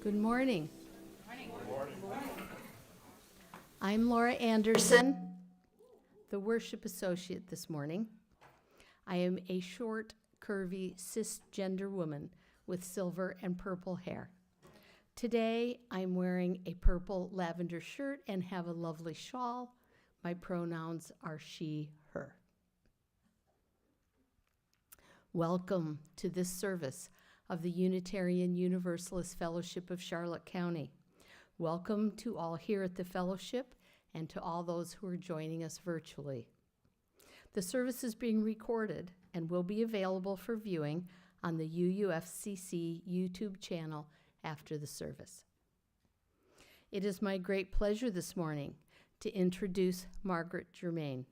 Good morning. I'm Laura Anderson, the worship associate this morning. I am a short, curvy, cisgender woman with silver and purple hair. Today, I'm wearing a purple lavender shirt and have a lovely shawl. My pronouns are she, her. Welcome to this service of the Unitarian Universalist Fellowship of Charlotte County. Welcome to all here at the Fellowship and to all those who are joining us virtually. The service is being recorded and will be available for viewing on the UUFCC YouTube channel after the service. It is my great pleasure this morning to introduce Margaret Germain.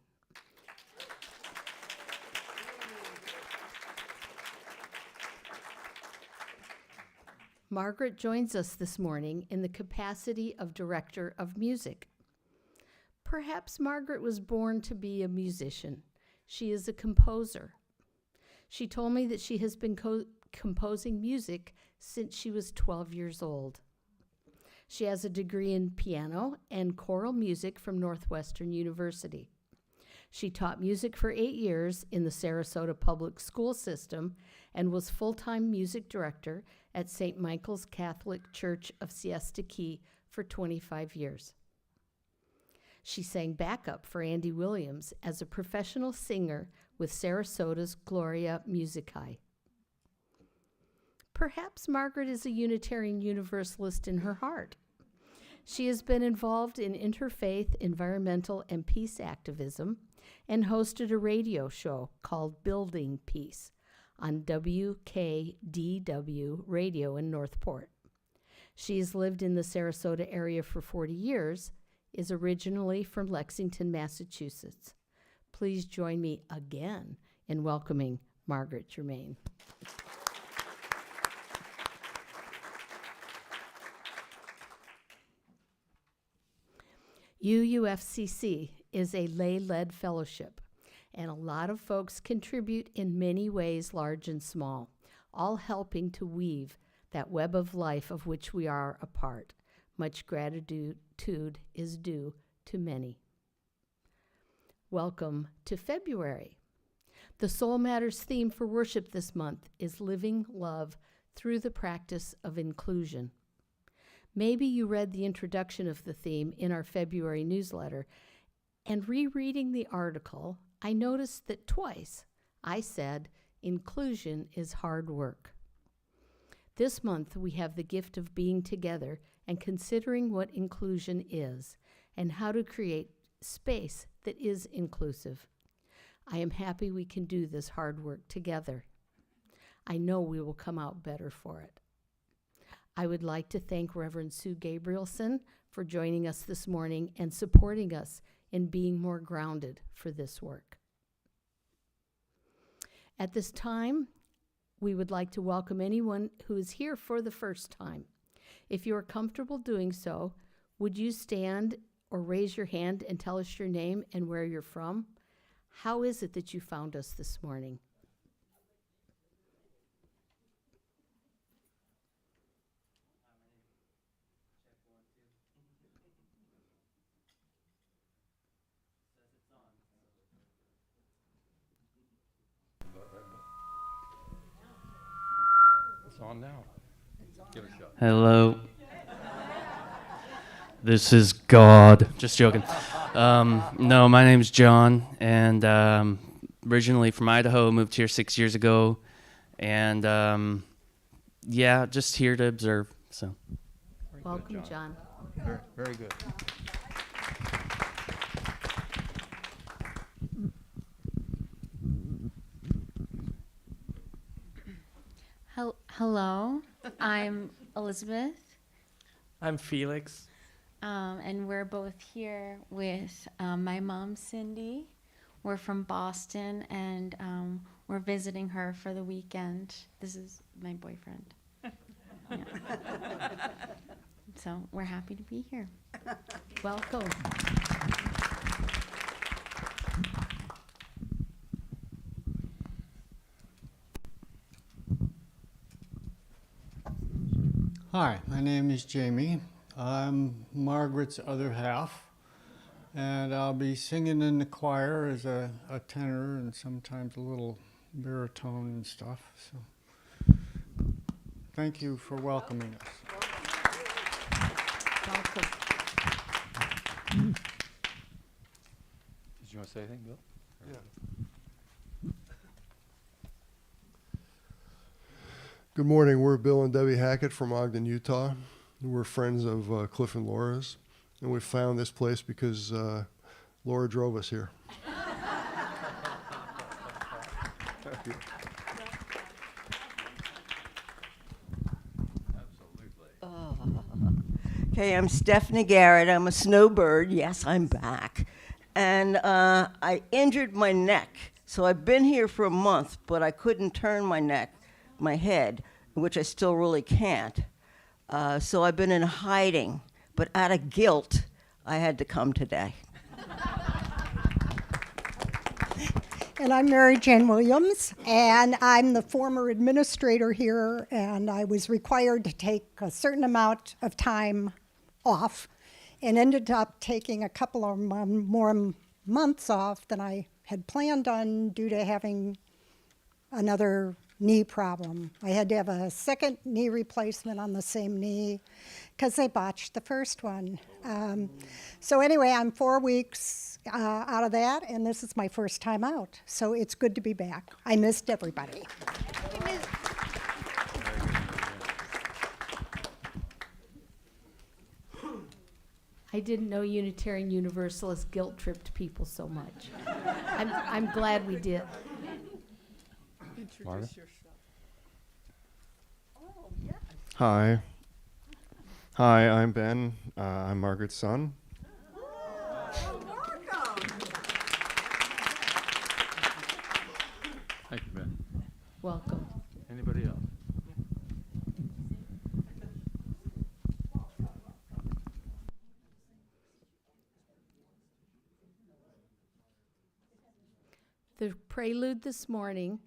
Margaret joins us this morning in the capacity of Director of Music. Perhaps Margaret was born to be a musician. She is a composer. She told me that she has been composing music since she was 12 years old. She has a degree in piano and choral music from Northwestern University. She taught music for 8 years in the Sarasota public school system and was full-time music director at St. Michael's Catholic Church of Siesta Key for 25 years. She sang backup for Andy Williams as a professional singer with Sarasota's Gloria Musicae. Perhaps Margaret is a Unitarian Universalist in her heart. She has been involved in interfaith, environmental, and peace activism and hosted a radio show called Building Peace on WKDW Radio in Northport. She has lived in the Sarasota area for 40 years, is originally from Lexington, Massachusetts. Please join me again in welcoming Margaret Germain. UUFCC is a lay-led fellowship, and a lot of folks contribute in many ways, large and small, all helping to weave that web of life of which we are a part. Much gratitude is due to many. Welcome to February. The Soul Matters theme for worship this month is Living Love Through the Practice of Inclusion. Maybe you read the introduction of the theme in our February newsletter, and rereading the article, I noticed that twice I said, inclusion is hard work. This month, we have the gift of being together and considering what inclusion is and how to create space that is inclusive. I am happy we can do this hard work together. I know we will come out better for it. I would like to thank Reverend Sue Gabrielson for joining us this morning and supporting us in being more grounded for this work. At this time, we would like to welcome anyone who is here for the first time. If you are comfortable doing so, would you stand or raise your hand and tell us your name and where you're from? How is it that you found us this morning? On now. Give it a shot. Hello. This is God. Just joking. No, my name's John, and originally from Idaho. Moved here 6 years ago, and yeah, just here to observe. So, Welcome, John. Very, very good. Hello, I'm Elizabeth, I'm Felix. and we're both here with my mom, Cindy. We're from Boston, and we're visiting her for the weekend. This is my boyfriend. Yeah. So we're happy to be here. Welcome. Hi, my name is Jamie. I'm Margaret's other half, and I'll be singing in the choir as a tenor and sometimes a little baritone and stuff. So, thank you for welcoming us. Welcome. Did you want to say anything, Bill? Good morning. We're Bill and Debbie Hackett from Ogden, Utah. We're friends of Cliff and Laura's, and we found this place because Laura drove us here. Okay, I'm Stephanie Garrett. I'm a snowbird. Yes, I'm back. And I injured my neck. So I've been here for a month, but I couldn't turn my head, which I still really can't. So I've been in hiding. But out of guilt, I had to come today. And I'm Mary Jane Williams, and I'm the former administrator here, and I was required to take a certain amount of time off and ended up taking a couple of more months off than I had planned on due to having another knee problem. I had to have a second knee replacement on the same knee because they botched the first one. So anyway, I'm 4 weeks out of that, and this is my first time out. So it's good to be back. I missed everybody. I didn't know Unitarian Universalists guilt-tripped people so much. I'm glad we did. Marvin? Hi. Hi, I'm Ben. I'm Margaret's son. Thank you, Ben. Welcome. Anybody else? The prelude this morning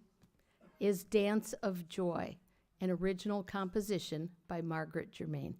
is Dance of Joy, an original composition by Margaret Germain.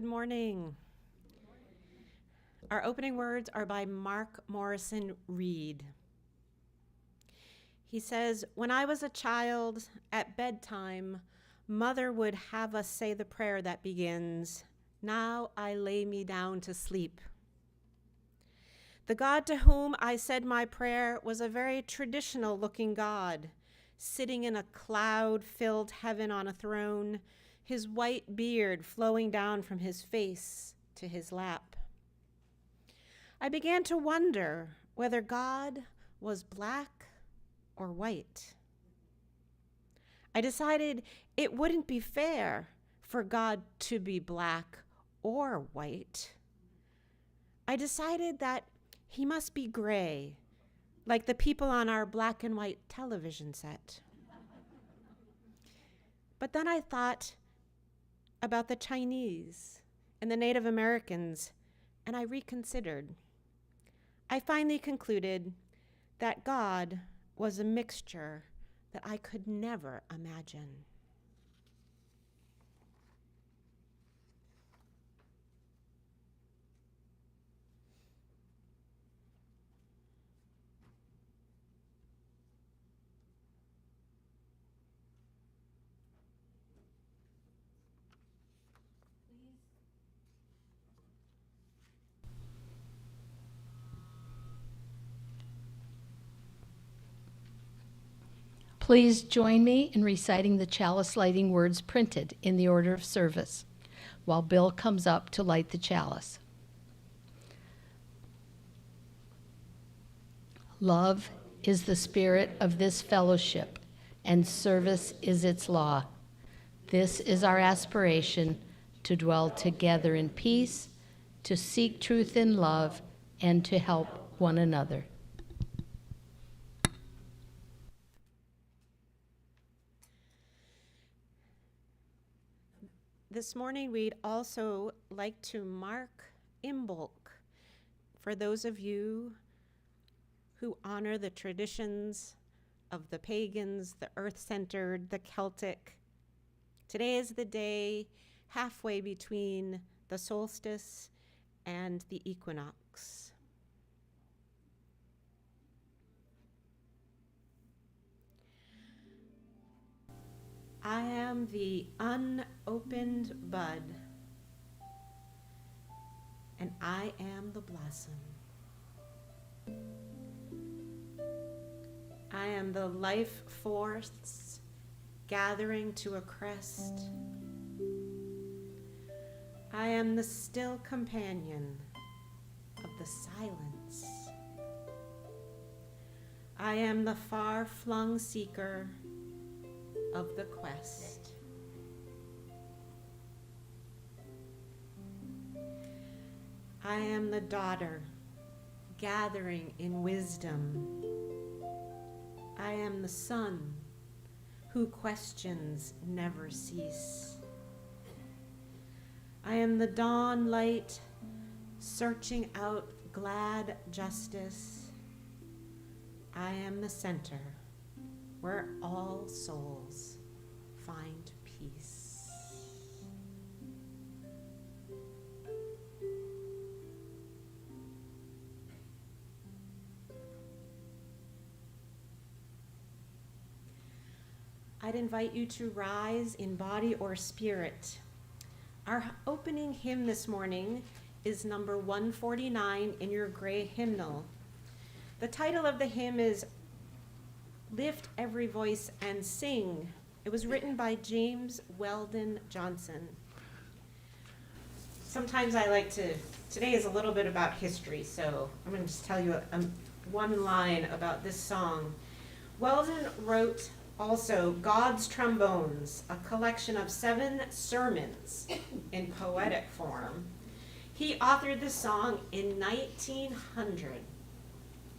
morning. Our opening words are by Mark Morrison Reed. He says, "When I was a child, at bedtime, Mother would have us say the prayer that begins, 'Now I lay me down to sleep.' The God to whom I said my prayer was a very traditional-looking God, sitting in a cloud-filled heaven on a throne, his white beard flowing down from his face to his lap. I began to wonder whether God was black or white. I decided it wouldn't be fair for God to be black or white. I decided that he must be gray, like the people on our black and white television set. But then I thought about the Chinese and the Native Americans, and I reconsidered. I finally concluded that God was a mixture that I could never imagine. Please join me in reciting the chalice lighting words printed in the order of service while Bill comes up to light the chalice. Love is the spirit of this fellowship, and service is its law. This is our aspiration, to dwell together in peace, to seek truth in love, and to help one another. This morning, we'd also like to mark Imbolc for those of you who honor the traditions of the pagans, the earth-centered, the Celtic. Today is the day halfway between the solstice and the equinox. I am the unopened bud, and I am the blossom. I am the life force gathering to a crest. I am the still companion of the silence. I am the far-flung seeker of the quest. I am the daughter gathering in wisdom. I am the son who questions never cease. I am the dawn light searching out glad justice. I am the center where all souls find peace. I'd invite you to rise in body or spirit. Our opening hymn this morning is number 149 in your gray hymnal. The title of the hymn is Lift Every Voice and Sing. It was written by James Weldon Johnson. Sometimes I like to, today is a little bit about history, so I'm going to just tell you one line about this song. Weldon wrote also God's Trombones, a collection of 7 sermons in poetic form. He authored this song in 1900.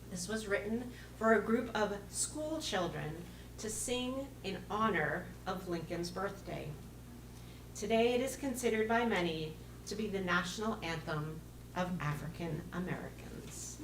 This was written for a group of school children to sing in honor of Lincoln's birthday. Today it is considered by many to be the national anthem of African Americans.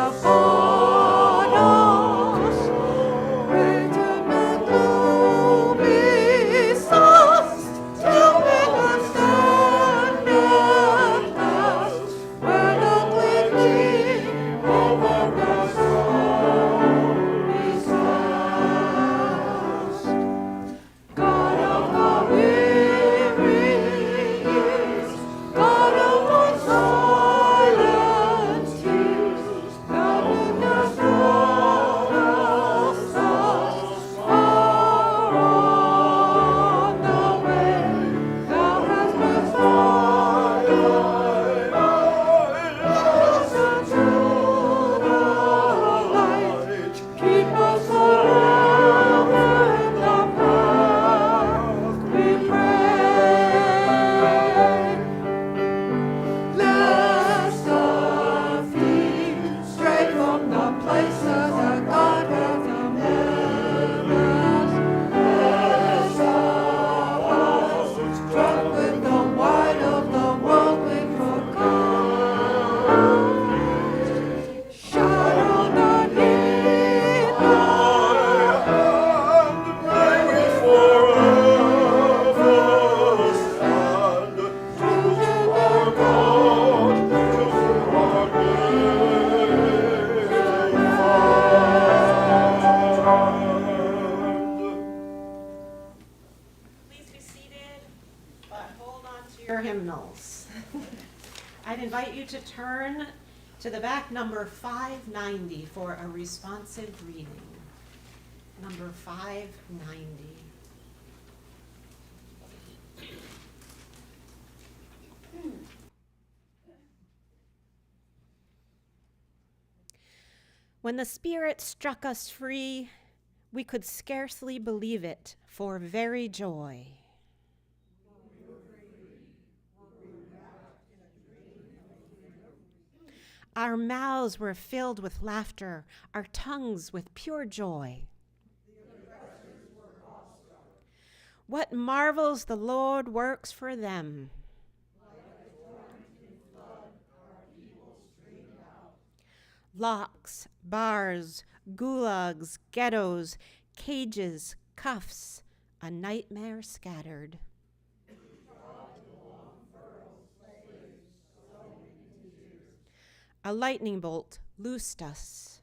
upon us. Return the gloomy suns till midnight stand at last, when a gleam over the soul is cast. God of the weary years, God of our silent tears, Thou hast brought us thus far on the way. Thou hast restored thine eyes unto the light. Keep us forever in the path we pray. Lest the feet stray from the places that God hath commanded us. Lest our hearts, drunk with the wine of the world we forgot, shadow not in thy hand, may we forever stand true to our God, true to our Please be seated, but hold on to your hymnals. I'd invite you to turn to the back number 590 for a responsive reading. Number 590. When the Spirit struck us free, we could scarcely believe it for very joy. Our mouths were filled with laughter, our tongues with pure joy. What marvels the Lord works for them. Locks, bars, gulags, ghettos, cages, cuffs, a nightmare scattered. A lightning bolt loosed us.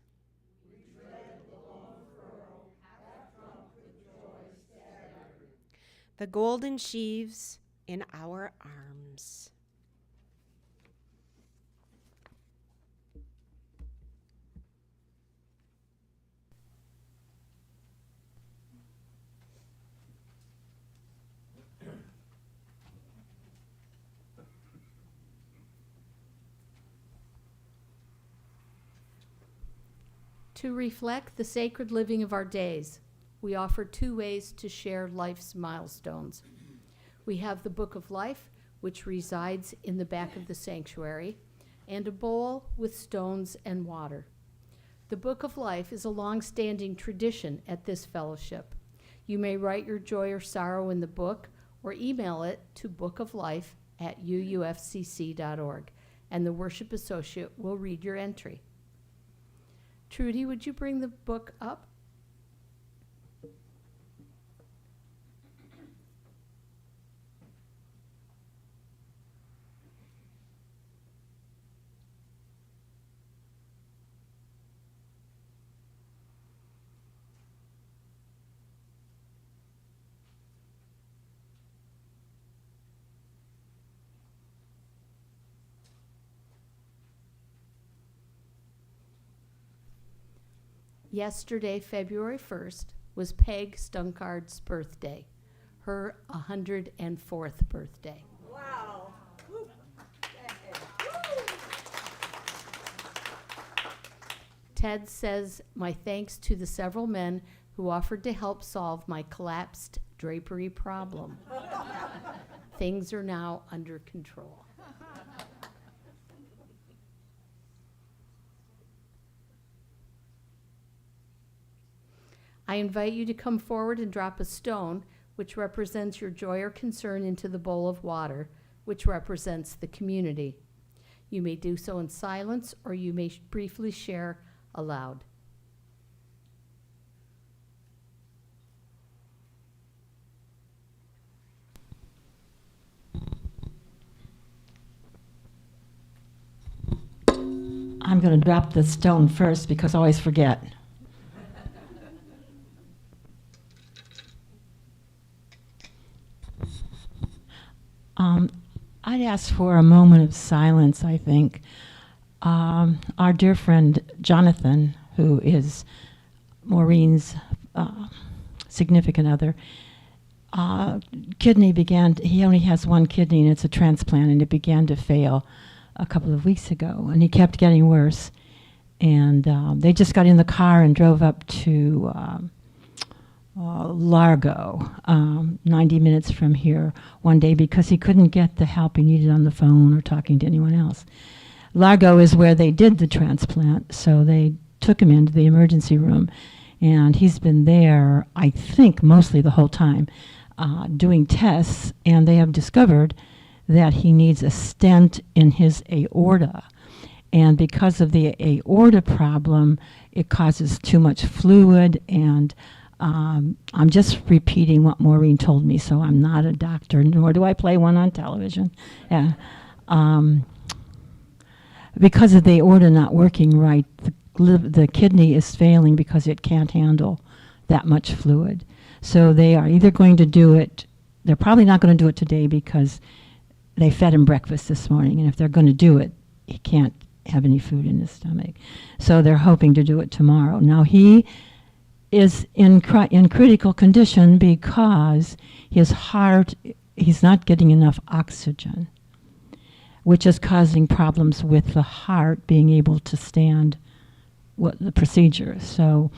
The golden sheaves in our arms. To reflect the sacred living of our days, we offer 2 ways to share life's milestones. We have the Book of Life, which resides in the back of the sanctuary, and a bowl with stones and water. The Book of Life is a long-standing tradition at this fellowship. You may write your joy or sorrow in the book or email it to bookoflife@uufcc.org, and the worship associate will read your entry. Trudy, would you bring the book up? Yesterday, February 1st, was Peg Stunkard's birthday, her 104th birthday. Wow. Ted says, my thanks to the several men who offered to help solve my collapsed drapery problem. Things are now under control. I invite you to come forward and drop a stone, which represents your joy or concern, into the bowl of water, which represents the community. You may do so in silence, or you may briefly share aloud. I'm going to drop the stone first because I always forget. I'd ask for a moment of silence, I think. Our dear friend Jonathan, who is Maureen's significant other, he only has one kidney and it's a transplant, and it began to fail a couple of weeks ago, and he kept getting worse. And they just got in the car and drove up to Largo, 90 minutes from here one day, because he couldn't get the help he needed on the phone or talking to anyone else. Largo is where they did the transplant, so they took him into the emergency room, and he's been there, I think, mostly the whole time, doing tests, and they have discovered that he needs a stent in his aorta. And because of the aorta problem, it causes too much fluid, and I'm just repeating what Maureen told me, so I'm not a doctor, nor do I play one on television. Yeah. Because of the aorta not working right, the kidney is failing because it can't handle that much fluid. So they are either going to do it, they're probably not going to do it today because they fed him breakfast this morning, and if they're going to do it, he can't have any food in his stomach. So they're hoping to do it tomorrow. Now, he is in critical condition because his heart, he's not getting enough oxygen, which is causing problems with the heart being able to stand what the procedure. So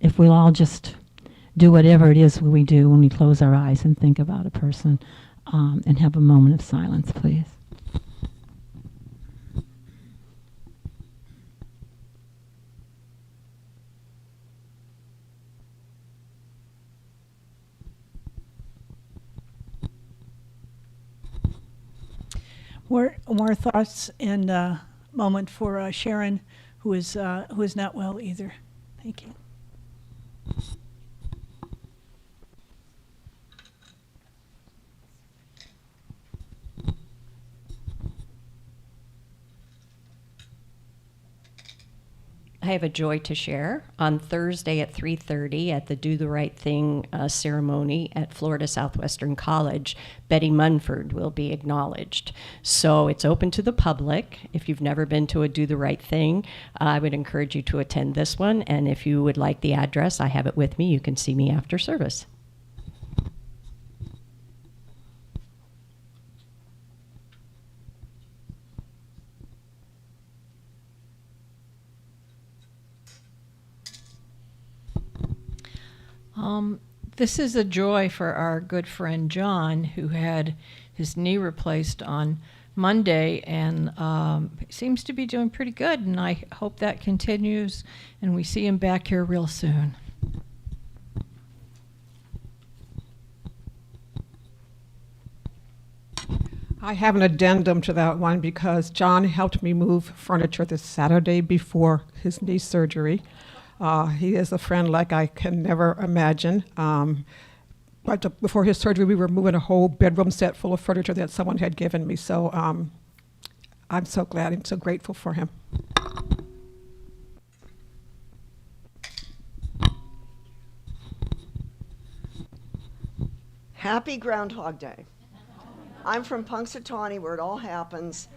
if we'll all just do whatever it is we do when we close our eyes and think about a person, and have a moment of silence, please. More thoughts and moment for Sharon, who is not well either. Thank you. I have a joy to share. On Thursday at 3:30 at the Do the Right Thing ceremony at Florida Southwestern College, Betty Munford will be acknowledged. So it's open to the public. If you've never been to a Do the Right Thing, I would encourage you to attend this one. And if you would like the address, I have it with me. You can see me after service. This is a joy for our good friend John, who had his knee replaced on Monday and seems to be doing pretty good, and I hope that continues and we see him back here real soon. I have an addendum to that one because John helped me move furniture this Saturday before his knee surgery. He is a friend like I can never imagine. But before his surgery, we were moving a whole bedroom set full of furniture that someone had given me. So I'm so glad and so grateful for him. Happy Groundhog Day. I'm from Punxsutawney, where it all happens.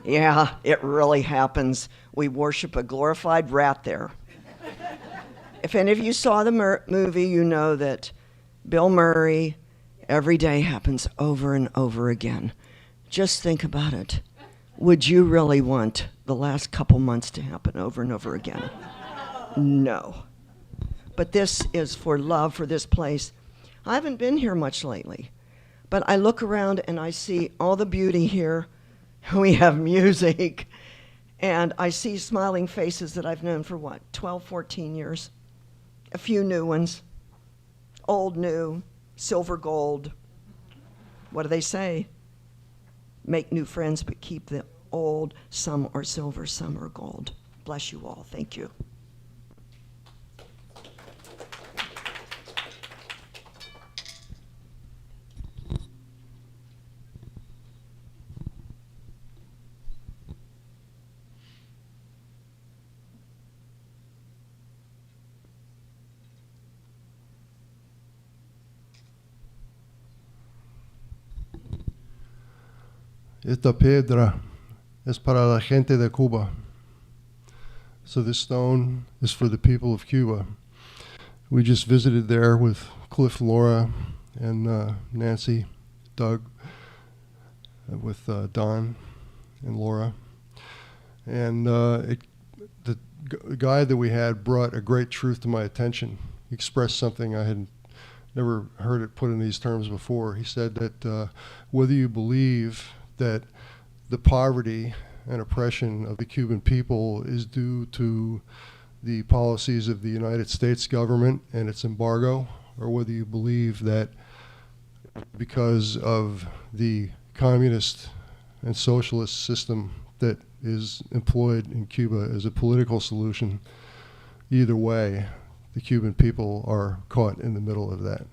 Yeah, it really happens. We worship a glorified rat there. If any of you saw the movie, you know that Bill Murray, every day happens over and over again. Just think about it. Would you really want the last couple months to happen over and over again? No. But this is for love for this place. I haven't been here much lately, but I look around and I see all the beauty here. We have music, and I see smiling faces that I've known for 12, 14 years. A few new ones, old, new, silver, gold. What do they say? Make new friends, but keep the old, some are silver, some are gold. Bless you all. Thank you. Esta piedra es para la gente de Cuba. So this stone is for the people of Cuba. We just visited there with Cliff, Laura, and Nancy, Doug, with Don and Laura. And the guide that we had brought a great truth to my attention. He expressed something I had never heard it put in these terms before. He said that whether you believe that the poverty and oppression of the Cuban people is due to the policies of the United States government and its embargo, or whether you believe that because of the communist and socialist system that is employed in Cuba as a political solution, either way, the Cuban people are caught in the middle of that.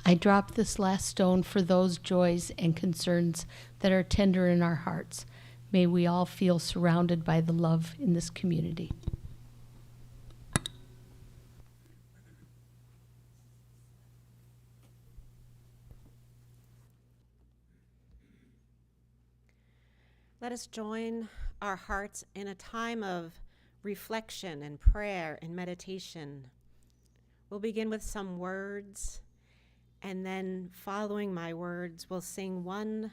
I drop this last stone for those joys and concerns that are tender in our hearts. May we all feel surrounded by the love in this community. Let us join our hearts in a time of reflection and prayer and meditation. We'll begin with some words, and then following my words, we'll sing one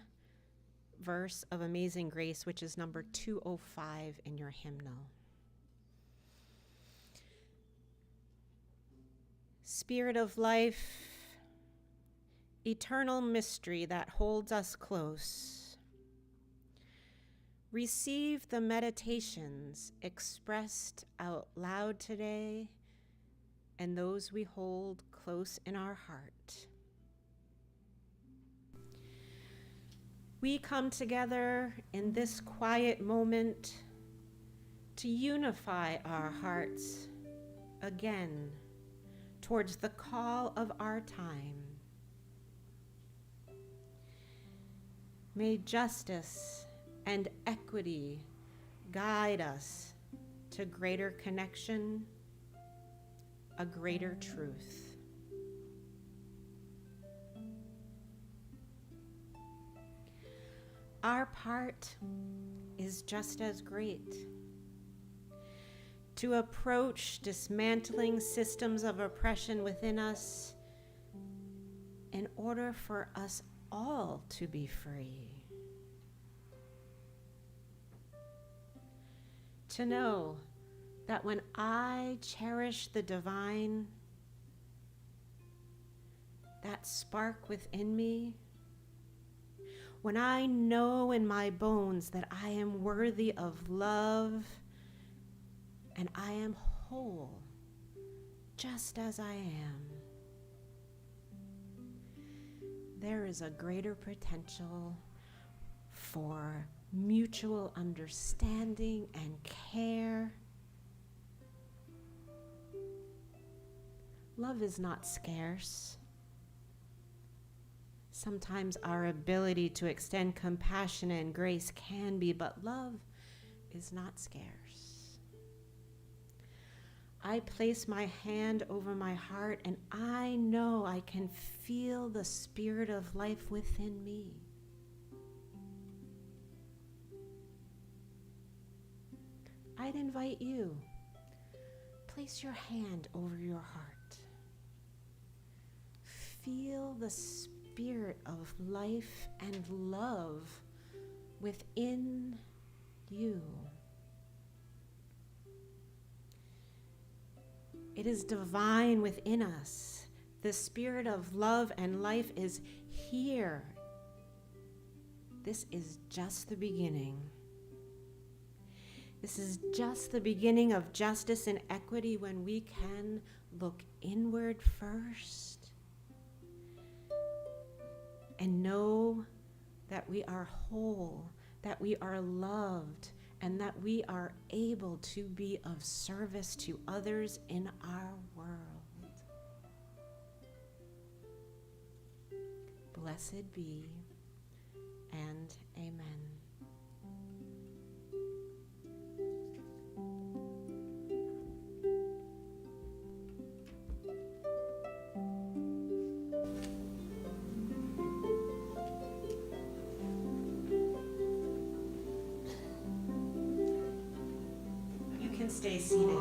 verse of Amazing Grace, which is number 205 in your hymnal. Spirit of life, eternal mystery that holds us close, receive the meditations expressed out loud today and those we hold close in our heart. We come together in this quiet moment to unify our hearts again towards the call of our time. May justice and equity guide us to greater connection, a greater truth. Our part is just as great. To approach dismantling systems of oppression within us in order for us all to be free. To know that when I cherish the divine, that spark within me, when I know in my bones that I am worthy of love and I am whole just as I am, there is a greater potential for mutual understanding and care. Love is not scarce. Sometimes our ability to extend compassion and grace can be, but love is not scarce. I place my hand over my heart and I know I can feel the spirit of life within me. I'd invite you, place your hand over your heart. Feel the spirit of life and love within you. It is divine within us. The spirit of love and life is here. This is just the beginning. This is just the beginning of justice and equity when we can look inward first and know that we are whole, that we are loved, and that we are able to be of service to others in our world. Blessed be, and amen. You can stay seated.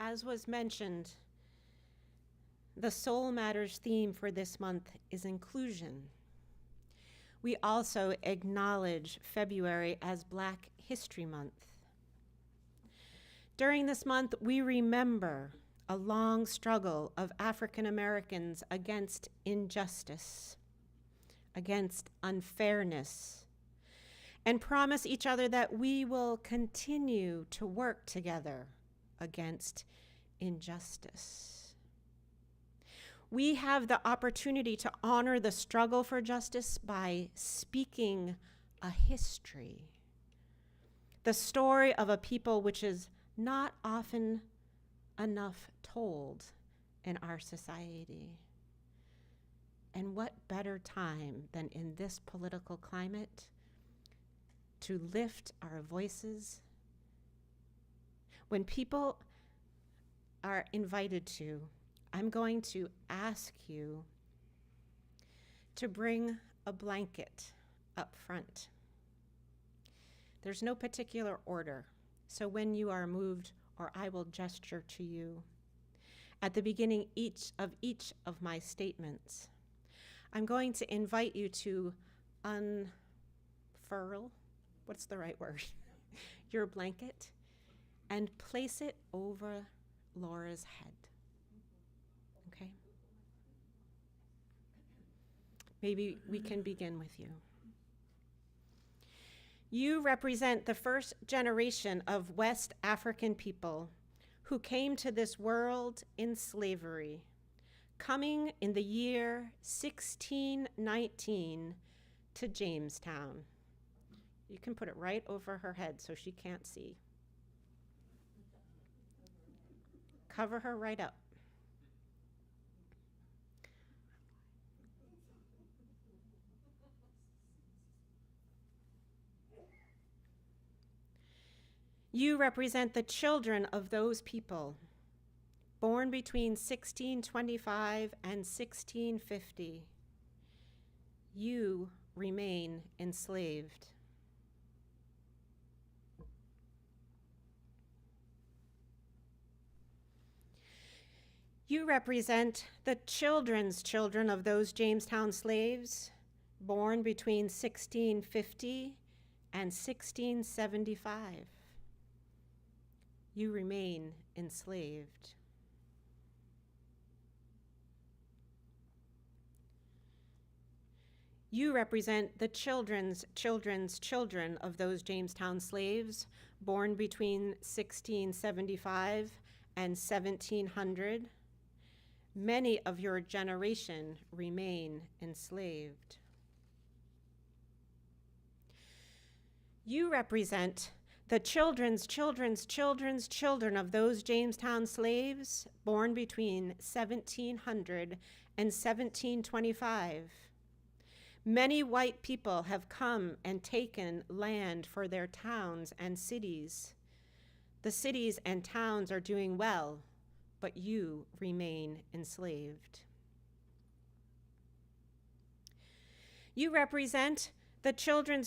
As was mentioned, the Soul Matters theme for this month is inclusion. We also acknowledge February as Black History Month. During this month, we remember a long struggle of African Americans against injustice, against unfairness, and promise each other that we will continue to work together against injustice. We have the opportunity to honor the struggle for justice by speaking a history, the story of a people which is not often enough told in our society. And what better time than in this political climate to lift our voices when people are invited to. I'm going to ask you to bring a blanket up front. There's no particular order, so when you are moved, or I will gesture to you. At the beginning each of my statements, I'm going to invite you to unfurl, what's the right word? Your blanket, and place it over Laura's head. Okay? Maybe we can begin with you. You represent the first generation of West African people who came to this world in slavery, coming in the year 1619 to Jamestown. You can put it right over her head so she can't see. Cover her right up. You represent the children of those people, born between 1625 and 1650. You remain enslaved. You represent the children's children of those Jamestown slaves, born between 1650 and 1675. You remain enslaved. You represent the children's children of those Jamestown slaves, born between 1675 and 1700. Many of your generation remain enslaved. You represent The children's children of those Jamestown slaves born between 1700 and 1725. Many white people have come and taken land for their towns and cities. The cities and towns are doing well, but you remain enslaved. You represent the children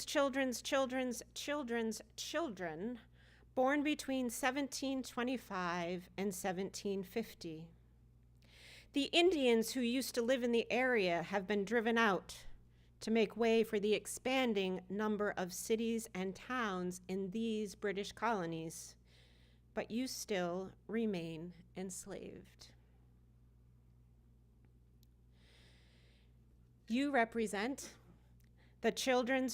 born between 1725 and 1750. The Indians who used to live in the area have been driven out to make way for the expanding number of cities and towns in these British colonies, but you still remain enslaved. You represent the children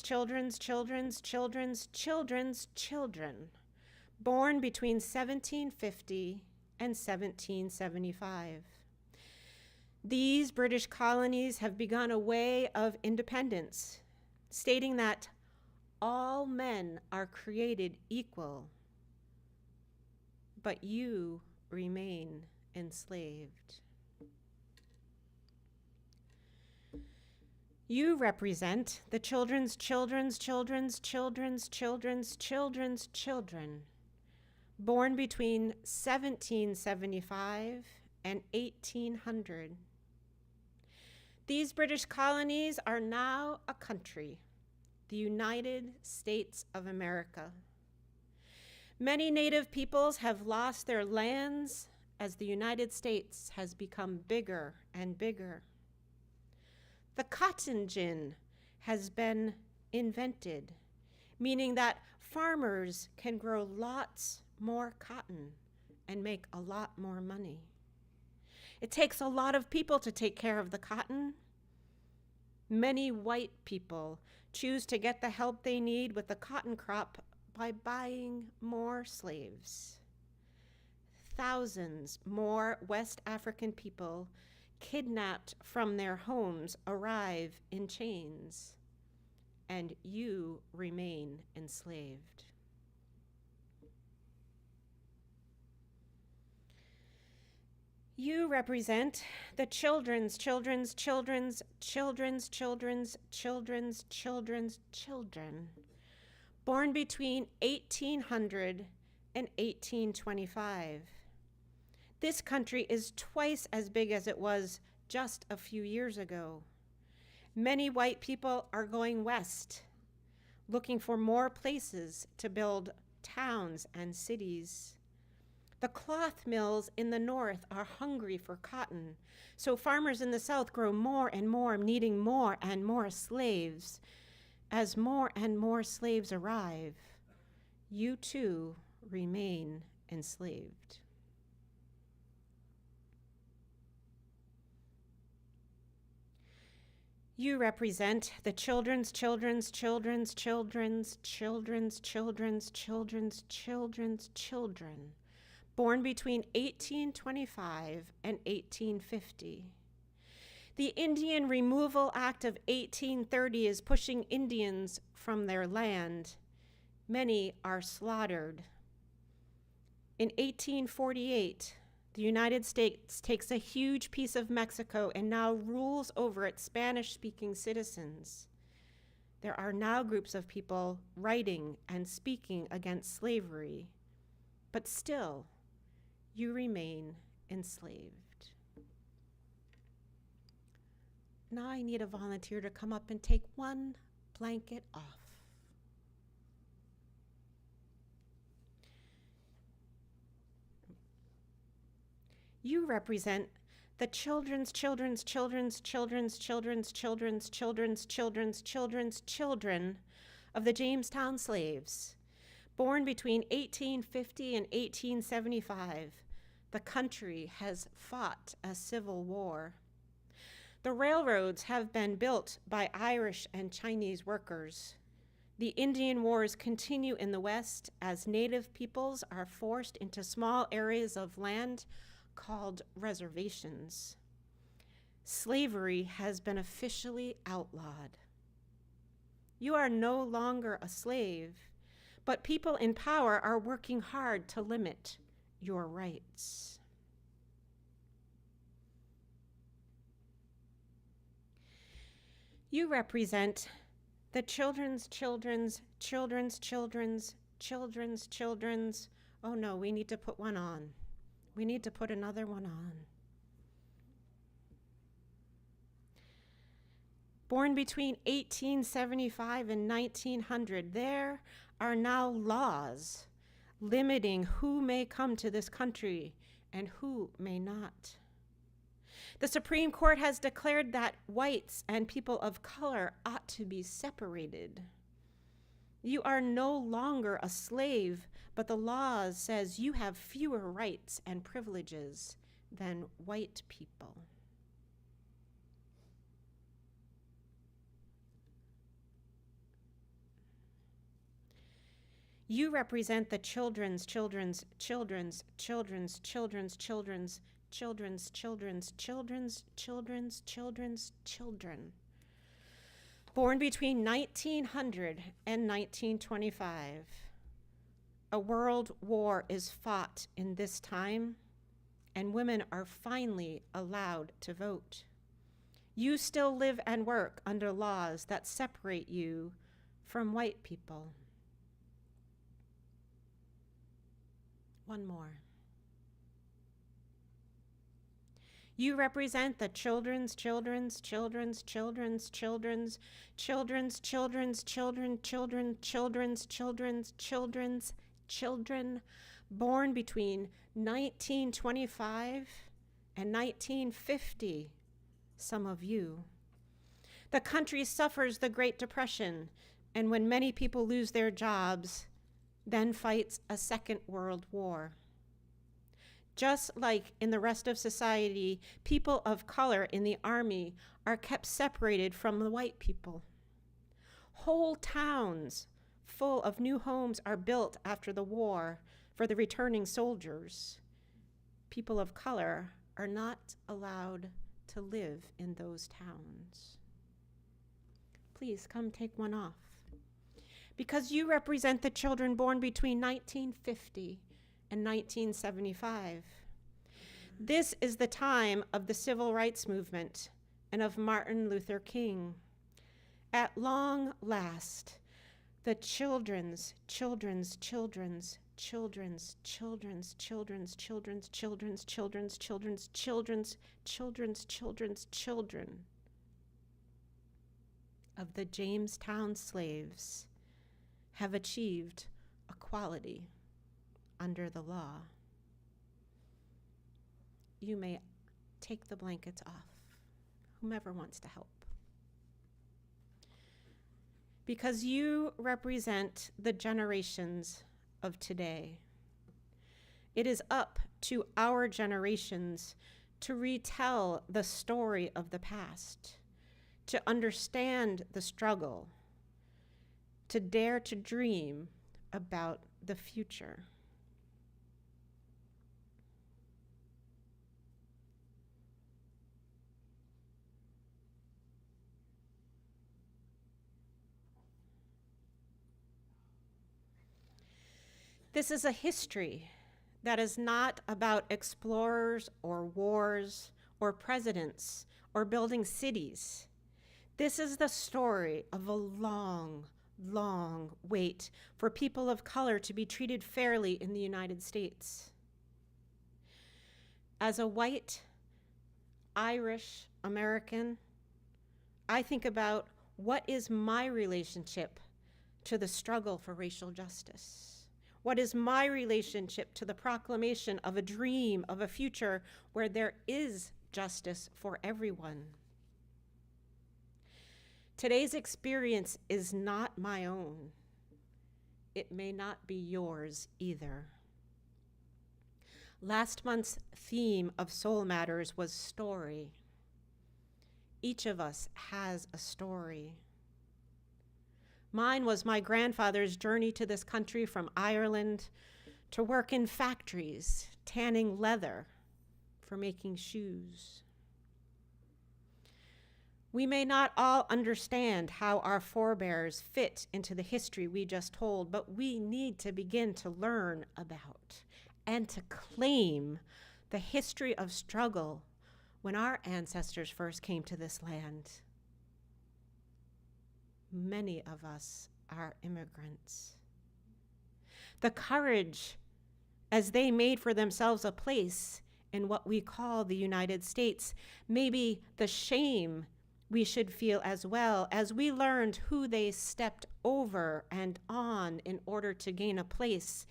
born between 1750 and 1775. These British colonies have begun a way of independence, stating that all men are created equal, but you remain enslaved. You represent the children born between 1775 and 1800. These British colonies are now a country, the United States of America. Many native peoples have lost their lands as the United States has become bigger and bigger. The cotton gin has been invented, meaning that farmers can grow lots more cotton and make a lot more money. It takes a lot of people to take care of the cotton. Many white people choose to get the help they need with the cotton crop by buying more slaves. Thousands more West African people kidnapped from their homes arrive in chains, and you remain enslaved. You represent the children born between 1800 and 1825. This country is twice as big as it was just a few years ago. Many white people are going west, looking for more places to build towns and cities. The cloth mills in the north are hungry for cotton, so farmers in the south grow more and more, needing more and more slaves. As more and more slaves arrive, you too remain enslaved. You represent the children's children born between 1825 and 1850. The Indian Removal Act of 1830 is pushing Indians from their land. Many are slaughtered. In 1848, the United States takes a huge piece of Mexico and now rules over its Spanish-speaking citizens. There are now groups of people writing and speaking against slavery, but still, you remain enslaved. Now I need a volunteer to come up and take one blanket off. You represent the children of the Jamestown slaves, born between 1850 and 1875. The country has fought a civil war. The railroads have been built by Irish and Chinese workers. The Indian Wars continue in the West as Native peoples are forced into small areas of land called reservations. Slavery has been officially outlawed. You are no longer a slave, But people in power are working hard to limit your rights. You represent the children's, oh no, we need to put one on. We need to put another one on. Born between 1875 and 1900, there are now laws limiting who may come to this country and who may not. The Supreme Court has declared that whites and people of color ought to be separated. You are no longer a slave, but the law says you have fewer rights and privileges than white people. You represent the children, born between 1900 and 1925. A world war is fought in this time, and women are finally allowed to vote. You still live and work under laws that separate you from white people. One more. You represent the children, born between 1925 and 1950, some of you. The country suffers the Great Depression, and when many people lose their jobs, then fights a Second World War. Just like in the rest of society, people of color in the army are kept separated from the white people. Whole towns full of new homes are built after the war for the returning soldiers. People of color are not allowed to live in those towns. Please come take one off. Because you represent the children born between 1950 and 1975. This is the time of the civil rights movement and of Martin Luther King. At long last, the children's children of the Jamestown slaves have achieved equality under the law. You may take the blankets off, whomever wants to help. Because you represent the generations of today. It is up to our generations to retell the story of the past, to understand the struggle, to dare to dream about the future. This is a history that is not about explorers or wars or presidents or building cities. This is the story of a long, long wait for people of color to be treated fairly in the United States. As a white, Irish American, I think about what is my relationship to the struggle for racial justice? What is my relationship to the proclamation of a dream of a future where there is justice for everyone? Today's experience is not my own. It may not be yours either. Last month's theme of Soul Matters was story. Each of us has a story. Mine was my grandfather's journey to this country from Ireland to work in factories, tanning leather for making shoes. We may not all understand how our forebears fit into the history we just told, but we need to begin to learn about and to claim the history of struggle when our ancestors first came to this land. Many of us are immigrants. The courage as they made for themselves a place in what we call the United States, maybe the shame we should feel as well as we learned who they stepped over and on in order to gain a place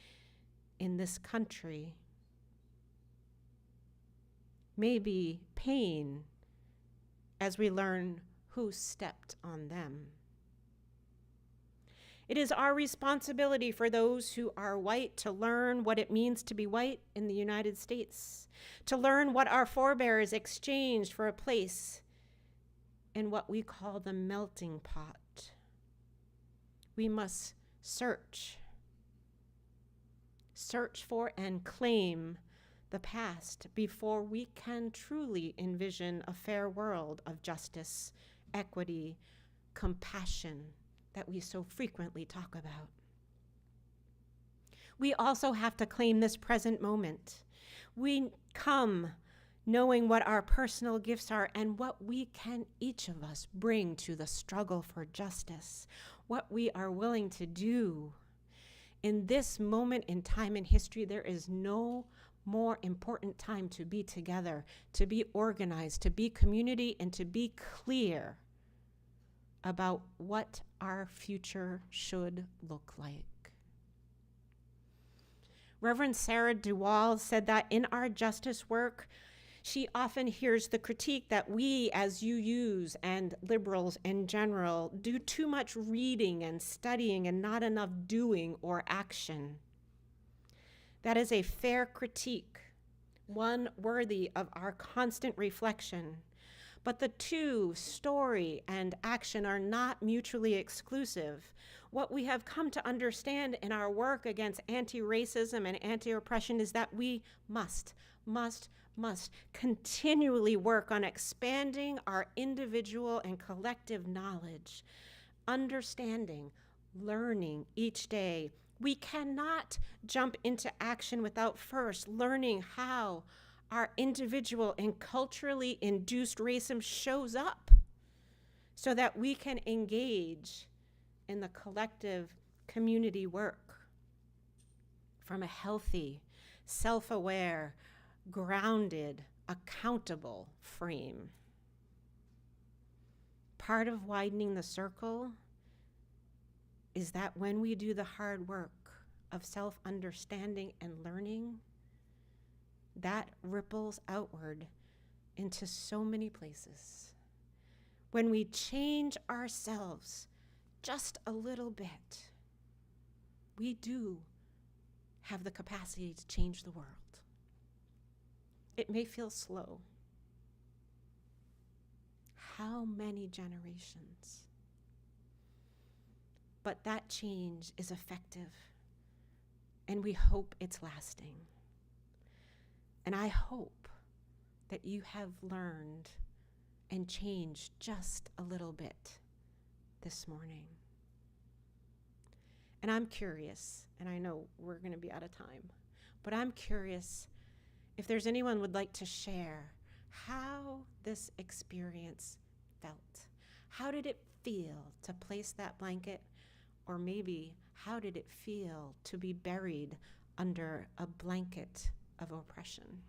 in this country. Maybe pain as we learn who stepped on them. It is our responsibility for those who are white to learn what it means to be white in the United States, to learn what our forebears exchanged for a place in what we call the melting pot. We must search for and claim the past before we can truly envision a fair world of justice, equity, compassion that we so frequently talk about. We also have to claim this present moment. We come knowing what our personal gifts are and what we can each of us bring to the struggle for justice, what we are willing to do. In this moment in time in history, there is no more important time to be together, to be organized, to be community, and to be clear about what our future should look like. Reverend Sarah Duwal said that in our justice work, she often hears the critique that we as UUs and liberals in general do too much reading and studying and not enough doing or action. That is a fair critique, one worthy of our constant reflection. But the two, story and action, are not mutually exclusive. What we have come to understand in our work against anti-racism and anti-oppression is that we must continually work on expanding our individual and collective knowledge, understanding, learning each day. We cannot jump into action without first learning how our individual and culturally induced racism shows up so that we can engage in the collective community work from a healthy, self-aware, grounded, accountable frame. Part of widening the circle is that when we do the hard work of self-understanding and learning, that ripples outward into so many places. When we change ourselves just a little bit, we do have the capacity to change the world. It may feel slow. How many generations? But that change is effective, and we hope it's lasting. And I hope that you have learned and changed just a little bit this morning. And I'm curious, and I know we're going to be out of time, but I'm curious if there's anyone who would like to share how this experience felt. How did it feel to place that blanket? Or maybe how did it feel to be buried under a blanket of oppression?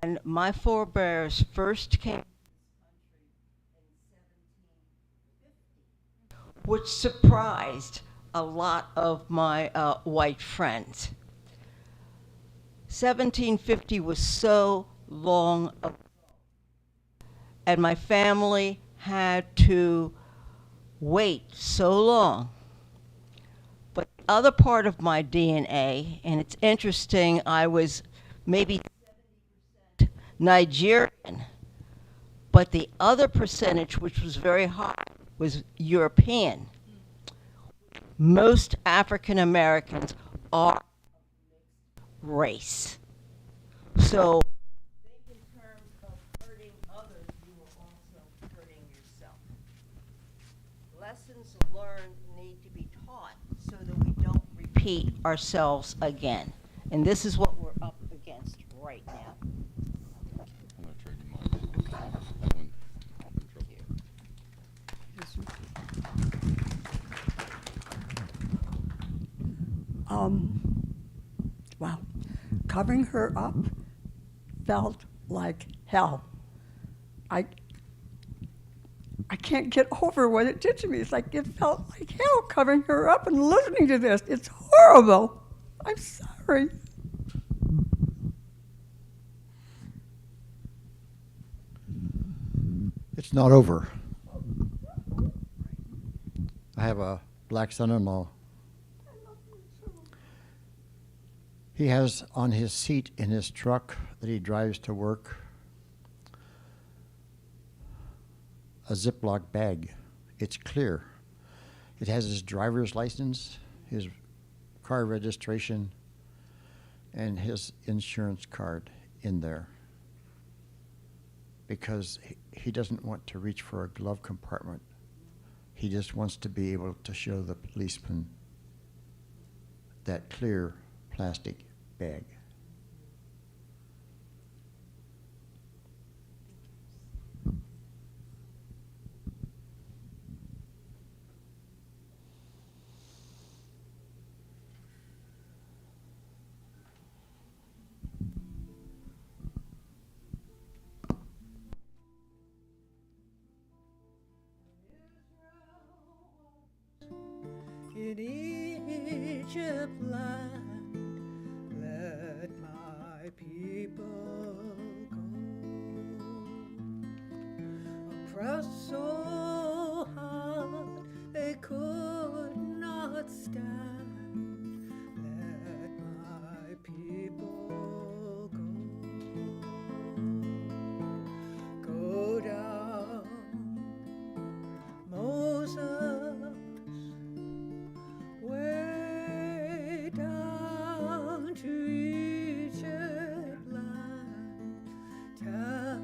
And my forebears first came to this country in 1750, which surprised a lot of my white friends. 1750 was so long ago. and my family had to wait so long. But the other part of my DNA, and it's interesting, I was maybe 70% Nigerian, but the other percentage, which was very high, was European. Most African Americans are race. So think in terms of hurting others, you are also hurting yourself. Lessons learned need to be taught so that we don't repeat ourselves again. And this is what we're up against right now. I'm going to trade you mine. That one, Wow. Covering her up felt like hell. I can't get over what it did to me. It's like it felt like hell covering her up and listening to this. It's horrible. I'm sorry. It's not over. I have a black son-in-law. He has on his seat in his truck that he drives to work a Ziploc bag. It's clear. It has his driver's license, his car registration, and his insurance card in there, because he doesn't want to reach for a glove compartment. He just wants to be able to show the policeman that clear plastic bag. In Egypt land, let my people go. Oppressed so hard they could not stand, let my people go. Go down, Moses, way down to Egypt land, tell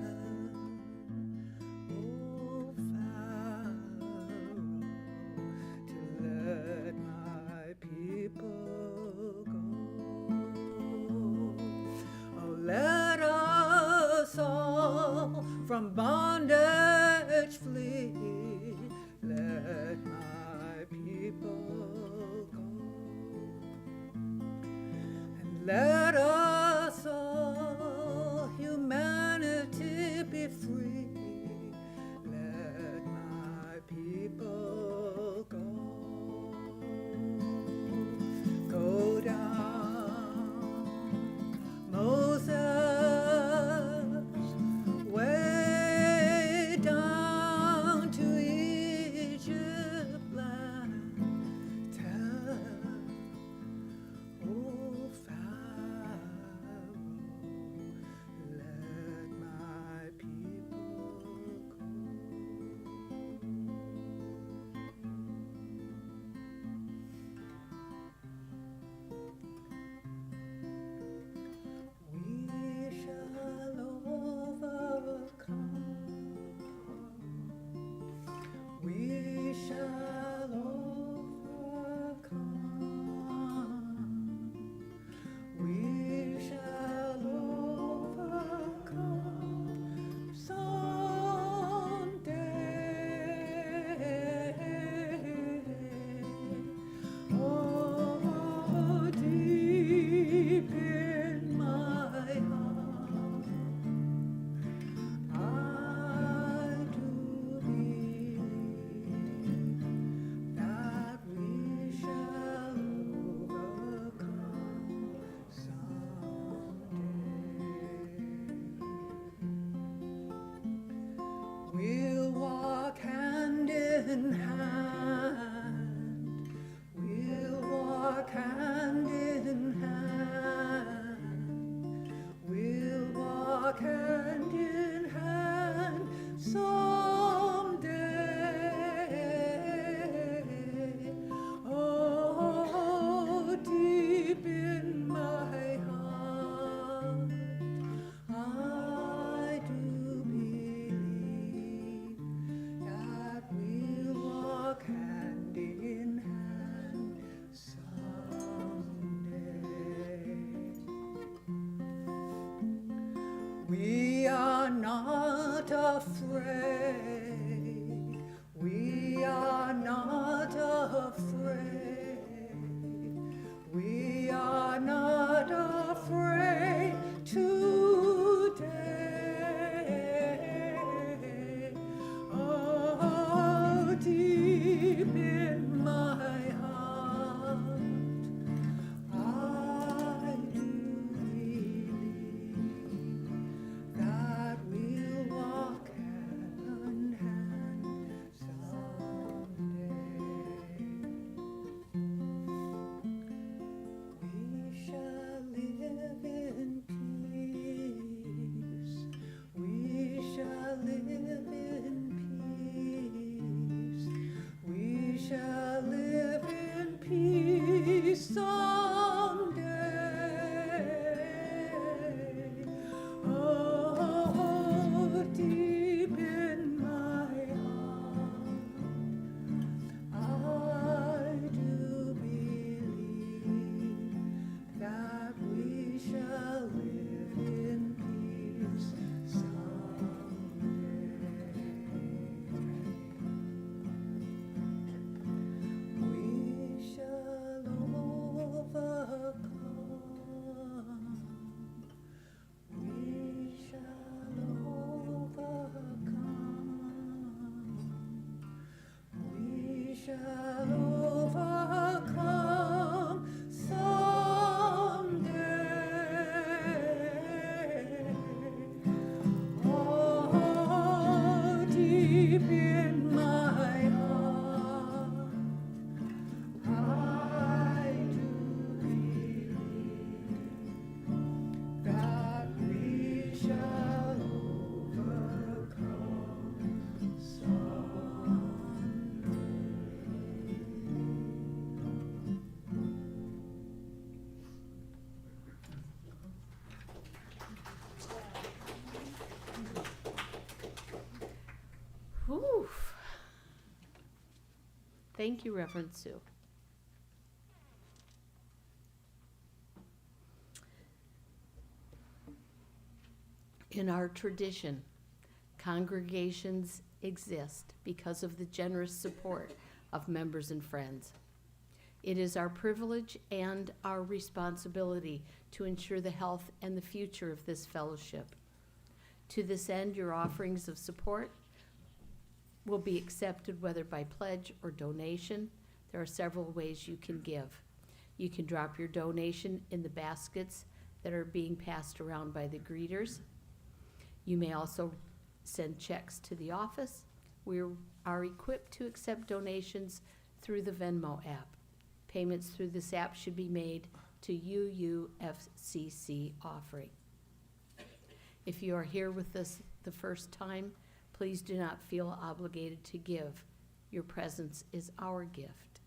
Pharaoh to let my people go. Oh, let us all from bondage flee, let my people go. And let us all, humanity, be free, let my people go. Go down, Moses, way not afraid. We are not afraid. We are not afraid today. Oh, deep in my heart, I do believe that we'll walk hand in hand someday. We shall live in peace. We shall live in peace. We shall live in peace someday. Oh, deep in my heart, I do believe that we shall live in peace someday. We shall overcome. We shall overcome. We shall overcome someday. Oh, deep in my heart, I do believe that we shall overcome someday. Whew. Thank you, Reverend Sue. In our tradition, congregations exist because of the generous support of members and friends. It is our privilege and our responsibility to ensure the health and the future of this fellowship. To this end, your offerings of support will be accepted whether by pledge or donation. There are several ways you can give. You can drop your donation in the baskets that are being passed around by the greeters. You may also send checks to the office. We are equipped to accept donations through the Venmo app. Payments through this app should be made to UUFCC offering. If you are here with us the first time, please do not feel obligated to give. Your presence is our gift.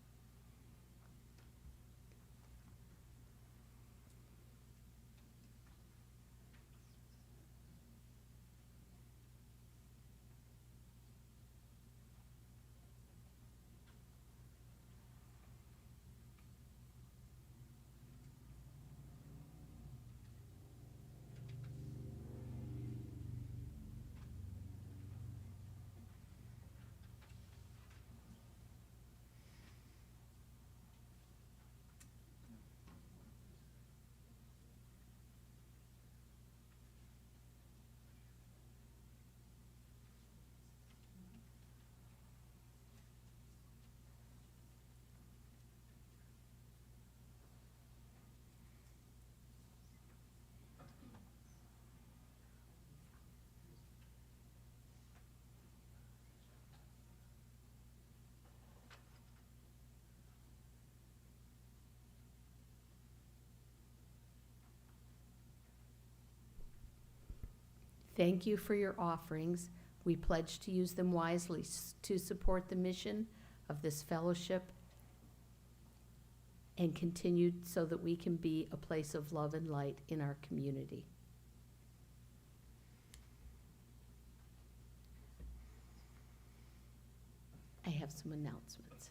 Thank you for your offerings. We pledge to use them wisely to support the mission of this fellowship and continue so that we can be a place of love and light in our community. I have some announcements.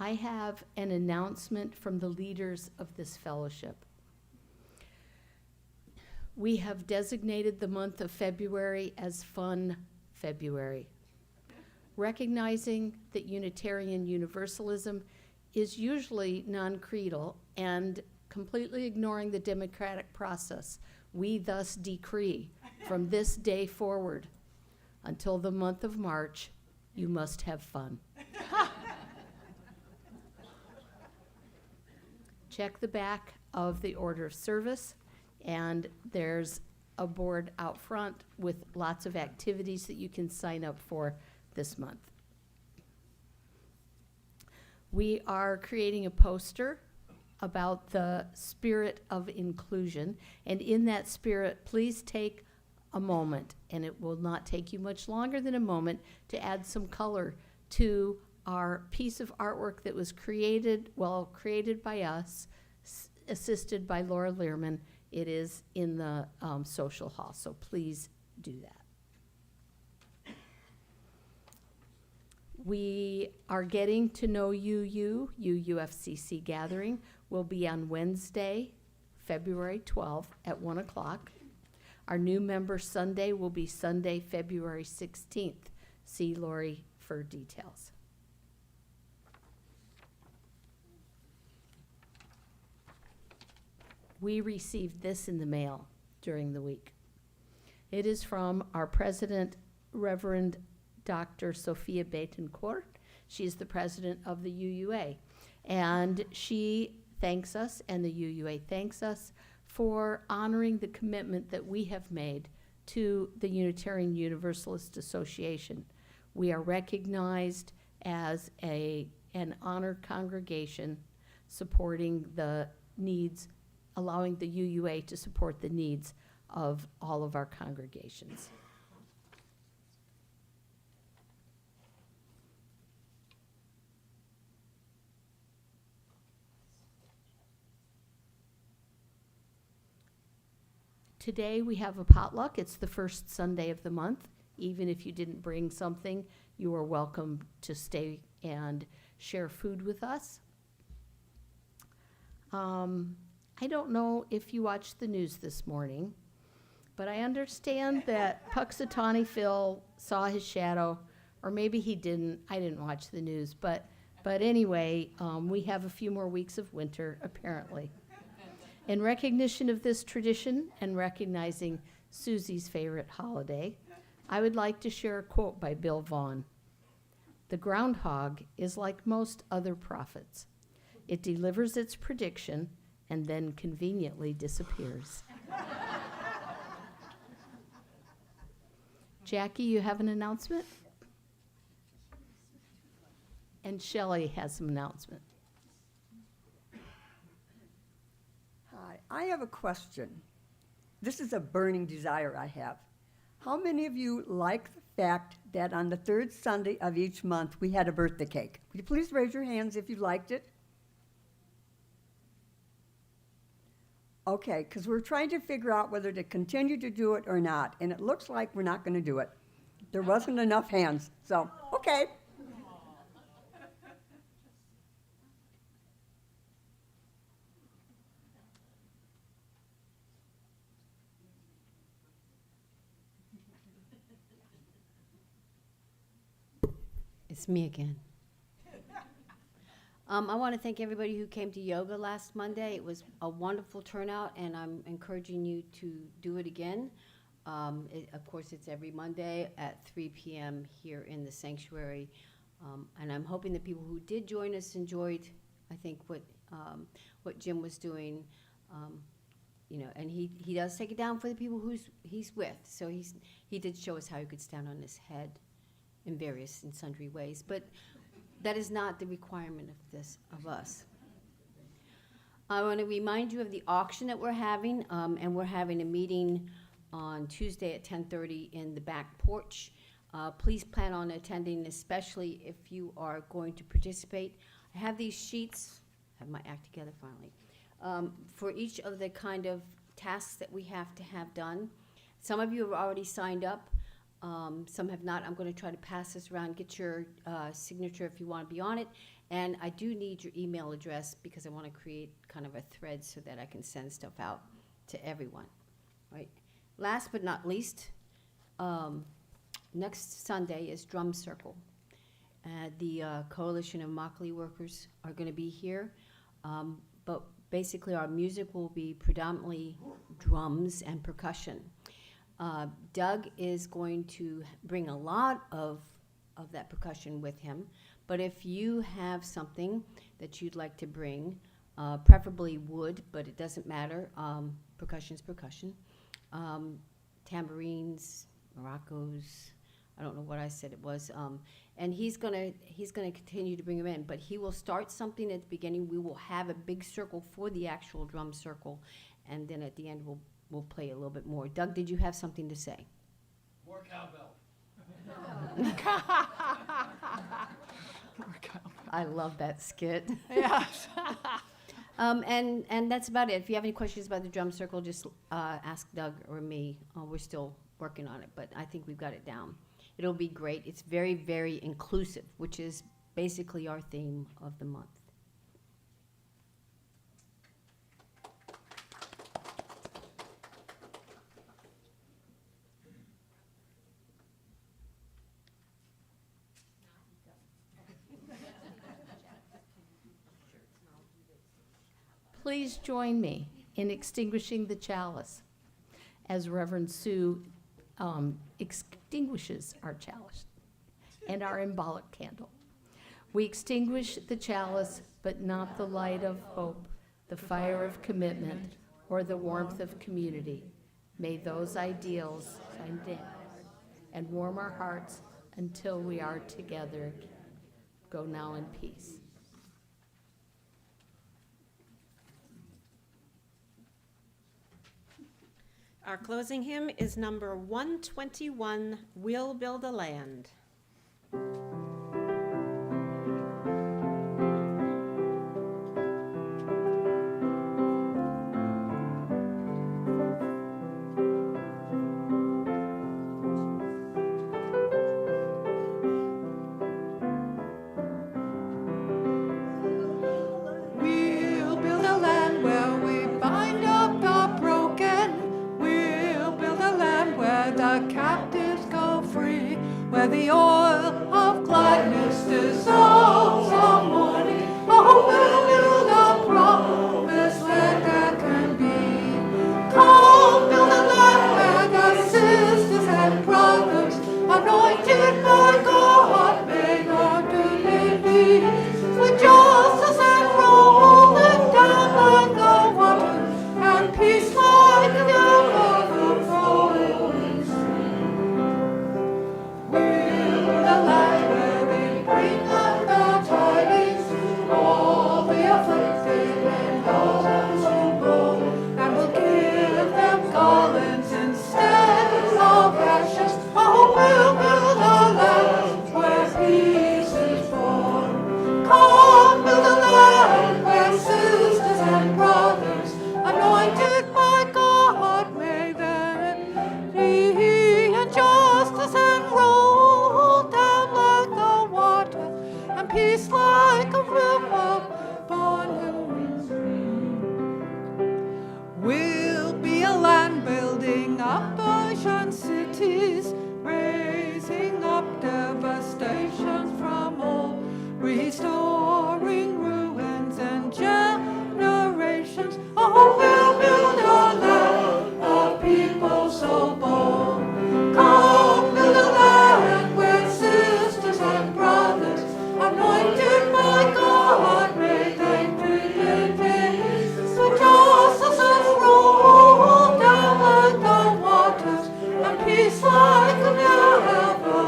I have an announcement from the leaders of this fellowship. We have designated the month of February as Fun February, recognizing that Unitarian Universalism is usually non-creedal and completely ignoring the democratic process. We thus decree from this day forward until the month of March, you must have fun. Check the back of the order of service, and there's a board out front with lots of activities that you can sign up for this month. We are creating a poster about the spirit of inclusion, and in that spirit, please take a moment, and it will not take you much longer than a moment, to add some color to our piece of artwork that was created by us, assisted by Laura Learman. It is in the social hall, so please do that. We are getting to know UUFCC gathering will be on Wednesday, February 12th at 1 o'clock. Our new member Sunday will be Sunday, February 16th. See Lori for details. We received this in the mail during the week. It is from our president, Reverend Dr. Sophia Betancourt. She is the president of the UUA. And she thanks us, and the UUA thanks us, for honoring the commitment that we have made to the Unitarian Universalist Association. We are recognized as an honored congregation supporting the needs, allowing the UUA to support the needs of all of our congregations. Today we have a potluck. It's the first Sunday of the month. Even if you didn't bring something, you are welcome to stay and share food with us. I don't know if you watched the news this morning, but I understand that Puxatawny Phil saw his shadow, or maybe he didn't. I didn't watch the news, but anyway, we have a few more weeks of winter, apparently. In recognition of this tradition and recognizing Susie's favorite holiday, I would like to share a quote by Bill Vaughan. "The groundhog is like most other prophets. It delivers its prediction and then conveniently disappears." Jackie, you have an announcement? And Shelley has some announcement. Hi, I have a question. This is a burning desire I have. How many of you like the fact that on the third Sunday of each month we had a birthday cake? Would you please raise your hands if you liked it? Okay, because we're trying to figure out whether to continue to do it or not, and it looks like we're not going to do it. There wasn't enough hands, so, okay. It's me again. I want to thank everybody who came to yoga last Monday. It was a wonderful turnout, and I'm encouraging you to do it again. Of course, it's every Monday at 3 p.m. here in the sanctuary. And I'm hoping that people who did join us enjoyed, I think, what Jim was doing. And he does take it down for the people he's with. So he did show us how he could stand on his head in various and sundry ways. But that is not the requirement of us. I want to remind you of the auction that we're having, and we're having a meeting on Tuesday at 10:30 in the back porch. Please plan on attending, especially if you are going to participate. I have these sheets, I have my act together finally, for each of the kind of tasks that we have to have done. Some of you have already signed up. Some have not. I'm going to try to pass this around, get your signature if you want to be on it. And I do need your email address because I want to create kind of a thread so that I can send stuff out to everyone, right? Last but not least, next Sunday is Drum Circle. The Coalition of Immokalee Workers are going to be here, but basically our music will be predominantly drums and percussion. Doug is going to bring a lot of that percussion with him, but if you have something that you'd like to bring, preferably wood, but it doesn't matter, percussion's percussion, tambourines, maracas, I don't know what I said it was, and he's gonna continue to bring them in, but he will start something at the beginning. We will have a big circle for the actual drum circle, and then at the end we'll play a little bit more. Doug, did you have something to say? More cowbell. I love that skit. Yes. And that's about it. If you have any questions about the drum circle, just ask Doug or me. We're still working on it, but I think we've got it down. It'll be great. It's very, very inclusive, which is basically our theme of the month. Please join me in extinguishing the chalice as Reverend Sue extinguishes our chalice and our embolic candle. We extinguish the chalice, but not the light of hope, the fire of commitment, or the warmth of community. May those ideals shine down and warm our hearts until we are together. Go now in peace. Our closing hymn is number 121, We'll Build a Land. We'll build a land where we bind up the broken. We'll build a land where the captives go free, where the oil of gladness dissolves the mourning. Oh, we'll build a promised land that can be. Come, build a land where the sisters and brothers, anointed by God, made our dignity with justice and rolling down like the water, and peace like the ever-flowing stream. We'll build a land where we bring up the tidings to all the afflicted and those who go, and we'll give them garlands instead of ashes. Oh, we'll build a land where peace is born. Come, build a land where sisters and brothers, anointed by God, may then be and justice and roll down like the water, and peace like a river born in stream. We'll be a land building up ocean cities, raising up devastation from all, restoring ruins and generations. Oh, we'll build a land of people so bold. Come, build a land where sisters and brothers, anointed by God, may they bring in peace. So justice has rolled down like the waters, and peace like an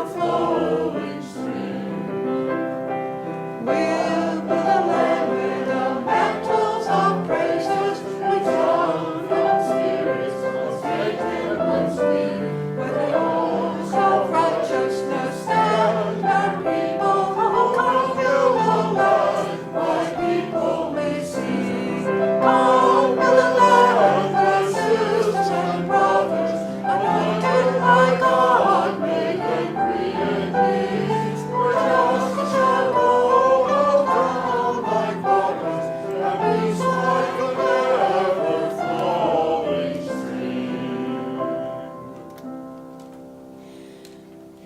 ever-flowing stream. We'll build a land where the mantles of praises resound from spirits of faith and one sweet, where the oaks of righteousness stand and people. Oh, come build a land where people may see. Come build a land where sisters and brothers, anointed by God, may they create peace. For justice shall go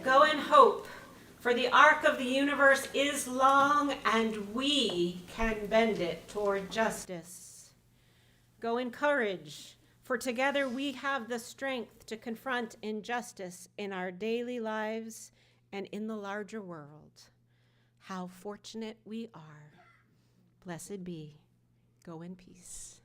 Go in hope, for the arc of the universe is long and we can bend it toward justice. Go in courage, for together we have the strength to confront injustice in our daily lives and in the larger world. How fortunate we are. Blessed be. Go in peace.